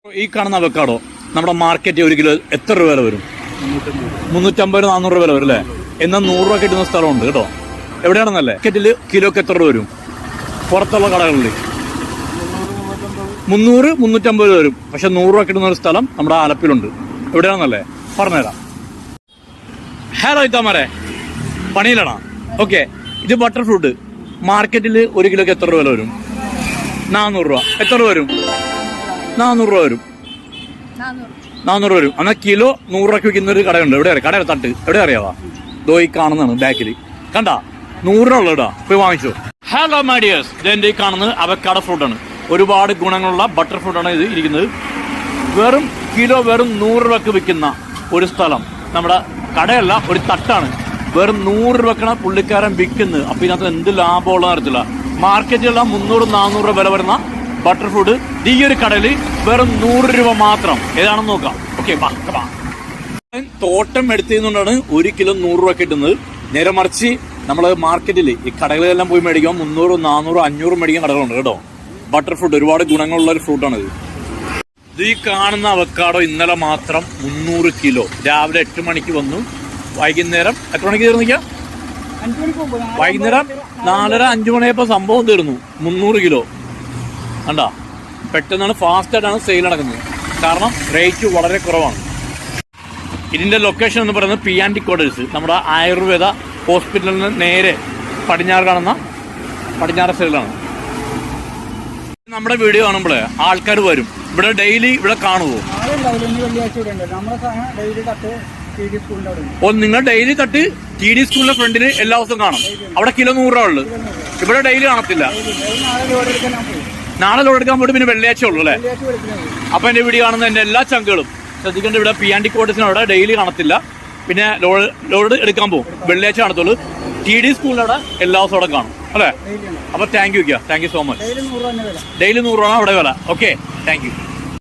ഈ കാണുന്ന അവക്കാടോ നമ്മുടെ മാർക്കറ്റ് 1 കിലോ എത്ര രൂപ വില വരും? 350-400 രൂപ വില വരും അല്ലേ? എന്നാൽ 100 രൂപ കിട്ടുന്ന സ്ഥലമുണ്ട് കേട്ടോ. എവിടെയാണെന്നല്ലേ? മാർക്കറ്റിൽ കിലോക്ക് എത്ര രൂപ വരും? പുറത്തുള്ള കടകളിൽ 300-350 രൂപ വരും. പക്ഷെ 100 രൂപ കിട്ടുന്ന ഒരു സ്ഥലം നമ്മുടെ ആലപ്പിലുണ്ട്. എവിടെയാണെന്നല്ലേ? പറഞ്ഞുതരാം. ഹലോ ഇത്താമാരെ, പണിയിലാണോ? ഓക്കെ, ഇത് ബട്ടർ ഫ്രൂട്ട്. മാർക്കറ്റിൽ 1 കിലോക്ക് എത്ര രൂപ വില വരും? 400 രൂപ. എത്ര രൂപ വരും? 400 രൂപ വരും. 400 വരും. എന്നാൽ കിലോ 100 രൂപയ്ക്ക് വിൽക്കുന്ന ഒരു കടയുണ്ട്. എവിടെ അറിയാം? കടയുടെ തട്ട് എവിടെ അറിയാവാ? ദോ ഈ കാണുന്നതാണ് ബാക്കിൽ. കണ്ടാ 100 രൂപ ഉള്ളൂ. പോയി വാങ്ങിച്ചോ. ഹലോ മൈ ഡിയേഴ്സ്, ഇതെന്റെ ഈ കാണുന്നത് അവക്കാഡോ ഫ്രൂട്ടാണ്. ഒരുപാട് ഗുണങ്ങളുള്ള ബട്ടർ ഫ്രൂട്ടാണ് ഇത് ഇരിക്കുന്നത്. വെറും 100 രൂപയ്ക്ക് വിൽക്കുന്ന ഒരു സ്ഥലം. നമ്മുടെ കടയല്ല, ഒരു തട്ടാണ്. വെറും 100 രൂപക്കാണ് പുള്ളിക്കാരൻ വിൽക്കുന്നത്. അപ്പൊ ഇതിനകത്ത് എന്ത് ലാഭമുള്ള അറിയത്തില്ല. മാർക്കറ്റിലുള്ള 300-400 രൂപ വില വരുന്ന ബട്ടർ ഫ്രൂട്ട് ഈ ഒരു കടയിൽ വെറും 100 രൂപ മാത്രം. ഏതാണെന്ന് നോക്കാം. ഓക്കെ, തോട്ടം എടുത്തുകൊണ്ടാണ് 1 കിലോ 100 രൂപ കിട്ടുന്നത്. നേരെ മറിച്ച് നമ്മൾ മാർക്കറ്റിൽ ഈ കടകളിലെല്ലാം പോയി മേടിക്കാം 300, 400, 500 മേടിക്കാൻ കടകളുണ്ട് കേട്ടോ. ബട്ടർ ഫ്രൂട്ട് ഒരുപാട് ഗുണങ്ങളുള്ള ഒരു ഫ്രൂട്ടാണിത്. ഇത് ഈ കാണുന്ന അവക്കാഡോ ഇന്നലെ മാത്രം 300 കിലോ. രാവിലെ 8 മണിക്ക് വന്നു, വൈകുന്നേരം എത്ര മണിക്ക് തീർന്നിക്കാം? വൈകുന്നേരം 4:30-5 മണിയപ്പോൾ സംഭവം തീർന്നു. 300 കിലോ കണ്ടാ. പെട്ടെന്നാണ്, ഫാസ്റ്റായിട്ടാണ് സെയിൽ നടക്കുന്നത്. കാരണം റേറ്റ് വളരെ കുറവാണ്. ഇതിന്റെ ലൊക്കേഷൻ എന്ന് പറയുന്നത് P&T ക്വാർട്ടേഴ്സ്, നമ്മുടെ ആയുർവേദ ഹോസ്പിറ്റലിന് നേരെ പടിഞ്ഞാറ് കാണുന്ന പടിഞ്ഞാറ് സൈഡിലാണ്. നമ്മുടെ വീഡിയോ കാണുമ്പോഴേ ആൾക്കാർ വരും. ഇവിടെ ഡെയിലി ഇവിടെ കാണുമോ? നിങ്ങൾ ഡെയിലി തട്ട് TD സ്കൂളിന്റെ ഫ്രണ്ടിന് എല്ലാ ദിവസവും കാണും. അവിടെ കിലോ 100 രൂപ ഉള്ളു. ഇവിടെ ഡെയിലി കാണത്തില്ല. നാളെ ലോഡ് എടുക്കാൻ പോയിട്ട് പിന്നെ വെള്ളിയാഴ്ച ഉള്ളു അല്ലേ? അപ്പൊ എന്റെ വീഡിയോ കാണുന്ന എന്റെ എല്ലാ ചങ്കുകളും ശ്രദ്ധിക്കേണ്ട. ഇവിടെ P&T ക്വാർട്ടേഴ്സിന് അവിടെ ഡെയിലി കാണത്തില്ല. പിന്നെ ലോഡ് എടുക്കാൻ പോകും, വെള്ളിയാഴ്ച കാണത്തുള്ളൂ. TD സ്കൂളിന്റെ അവിടെ എല്ലാ ദിവസവും അവിടെ കാണും അല്ലേ? അപ്പൊ thank you so much. Daily 100 രൂപ അവിടെ വില. Okay, thank you.